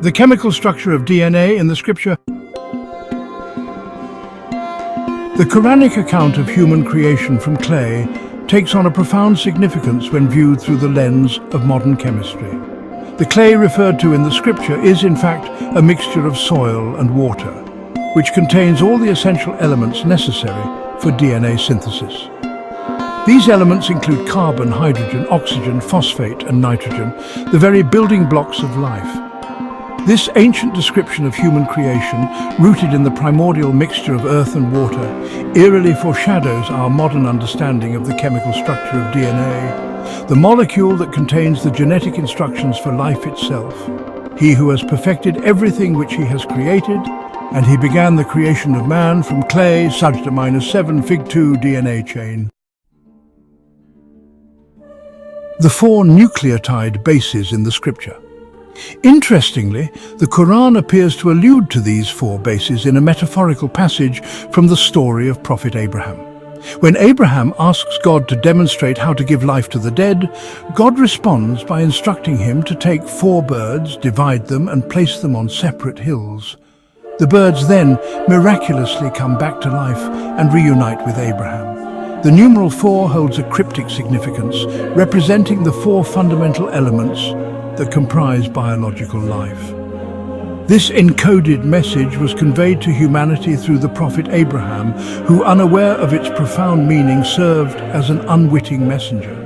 The chemical structure of DNA in the scripture. The Quranic account of human creation from clay takes on a profound significance when viewed through the lens of modern chemistry. The clay referred to in the scripture is, in fact, a mixture of soil and water, which contains all the essential elements necessary for DNA synthesis. These elements include carbon, hydrogen, oxygen, phosphate and nitrogen, the very building blocks of life. This ancient description of human creation, rooted in the primordial mixture of earth and water, eerily foreshadows our modern understanding of the chemical structure of DNA, the molecule that contains the genetic instructions for life itself. He who has perfected everything which he has created, and he began the creation of man from clay, Sajda -7, Fig 2 DNA chain. The 4 nucleotide bases in the scripture. Interestingly, the Quran appears to allude to these 4 bases in a metaphorical passage from the story of Prophet Abraham. When Abraham asks God to demonstrate how to give life to the dead, God responds by instructing him to take 4 birds, divide them and place them on separate hills. The birds then miraculously come back to life and reunite with Abraham. The numeral 4 holds a cryptic significance, representing the 4 fundamental elements that comprise biological life. This encoded message was conveyed to humanity through the prophet Abraham, who, unaware of its profound meaning, served as an unwitting messenger.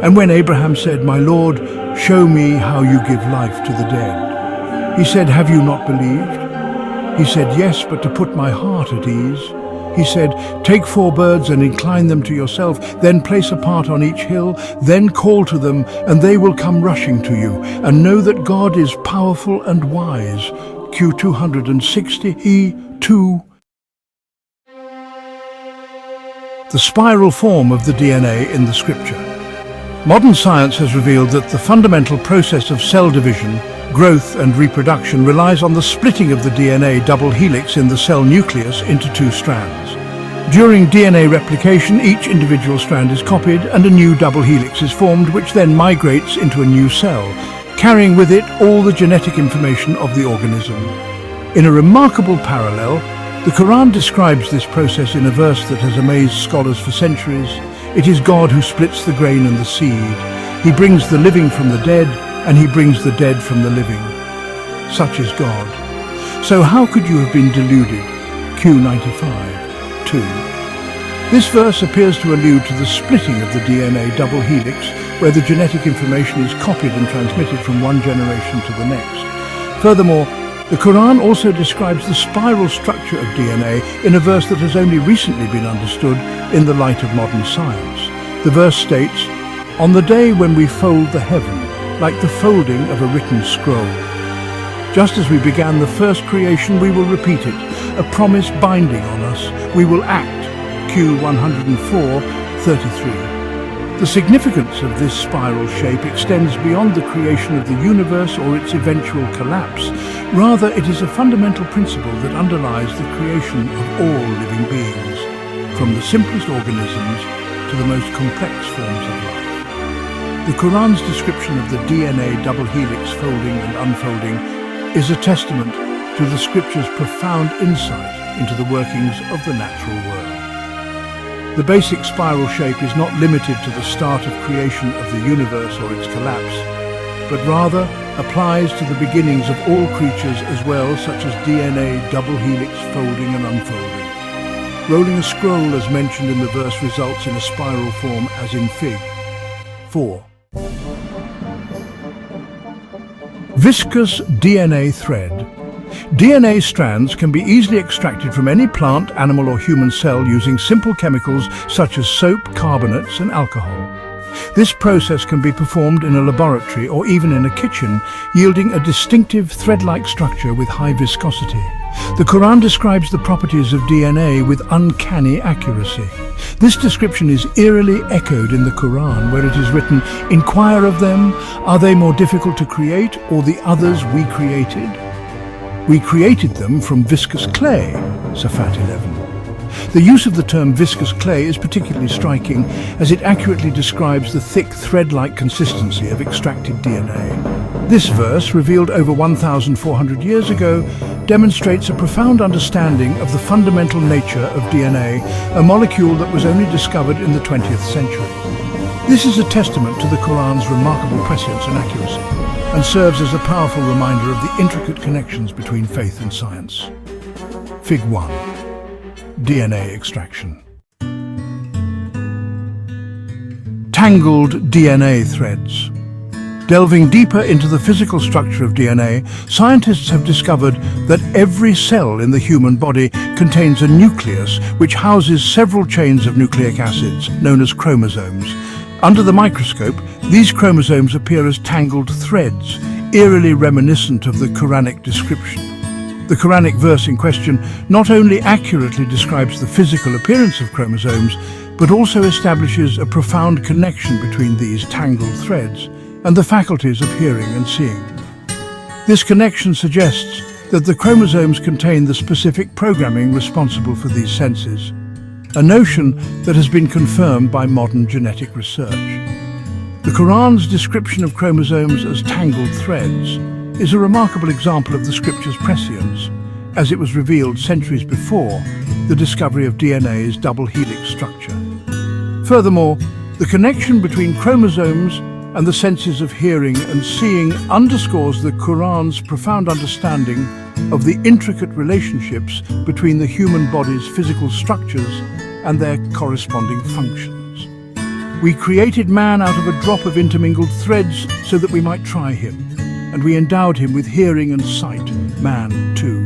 And when Abraham said, "My Lord, show me how you give life to the dead," he said, "Have you not believed?" He said, "Yes, but to put my heart at ease." He said, "Take 4 birds and incline them to yourself, then place a part on each hill, then call to them, and they will come rushing to you. And know that God is powerful and wise." Q 260, E 2. The spiral form of the DNA in the scripture. Modern science has revealed that the fundamental process of cell division, growth and reproduction relies on the splitting of the DNA double helix in the cell nucleus into 2 strands. During DNA replication, each individual strand is copied and a new double helix is formed, which then migrates into a new cell, carrying with it all the genetic information of the organism. In a remarkable parallel, the Quran describes this process in a verse that has amazed scholars for centuries. It is God who splits the grain and the seed. He brings the living from the dead, and he brings the dead from the living. Such is God. So how could you have been deluded? Q 95, 2. This verse appears to allude to the splitting of the DNA double helix, where the genetic information is copied and transmitted from one generation to the next. Furthermore, the Quran also describes the spiral structure of DNA in a verse that has only recently been understood in the light of modern science. The verse states, "On the day when we fold the heaven, like the folding of a written scroll. Just as we began the first creation, we will repeat it, a promise binding on us. We will act." Q 104, 33. The significance of this spiral shape extends beyond the creation of the universe or its eventual collapse. Rather, it is a fundamental principle that underlies the creation of all living beings, from the simplest organisms to the most complex forms of life. The Quran's description of the DNA double helix folding and unfolding is a testament to the scripture's profound insight into the workings of the natural world. The basic spiral shape is not limited to the start of creation of the universe or its collapse, but rather applies to the beginnings of all creatures as well, such as DNA double helix folding and unfolding. Rolling a scroll, as mentioned in the verse, results in a spiral form, as in Fig 4. Viscous DNA thread. DNA strands can be easily extracted from any plant, animal or human cell using simple chemicals such as soap, carbonates and alcohol. This process can be performed in a laboratory or even in a kitchen, yielding a distinctive thread-like structure with high viscosity. The Quran describes the properties of DNA with uncanny accuracy. This description is eerily echoed in the Quran, where it is written, "Inquire of them, are they more difficult to create, or the others we created? We created them from viscous clay," Safat 11. The use of the term viscous clay is particularly striking as it accurately describes the thick thread-like consistency of extracted DNA. This verse, revealed over 1,400 years ago, demonstrates a profound understanding of the fundamental nature of DNA, a molecule that was only discovered in the 20th century. This is a testament to the Quran's remarkable prescience and accuracy, and serves as a powerful reminder of the intricate connections between faith and science. Fig 1. DNA extraction. Tangled DNA threads. Delving deeper into the physical structure of DNA, scientists have discovered that every cell in the human body contains a nucleus which houses several chains of nucleic acids, known as chromosomes. Under the microscope, these chromosomes appear as tangled threads, eerily reminiscent of the Quranic description. The Quranic verse in question not only accurately describes the physical appearance of chromosomes, but also establishes a profound connection between these tangled threads and the faculties of hearing and seeing. This connection suggests that the chromosomes contain the specific programming responsible for these senses, a notion that has been confirmed by modern genetic research. The Quran's description of chromosomes as tangled threads is a remarkable example of the scripture's prescience, as it was revealed centuries before the discovery of DNA's double helix structure. Furthermore, the connection between chromosomes and the senses of hearing and seeing underscores the Quran's profound understanding of the intricate relationships between the human body's physical structures and their corresponding functions. We created man out of a drop of intermingled threads so that we might try him, and we endowed him with hearing and sight, man too.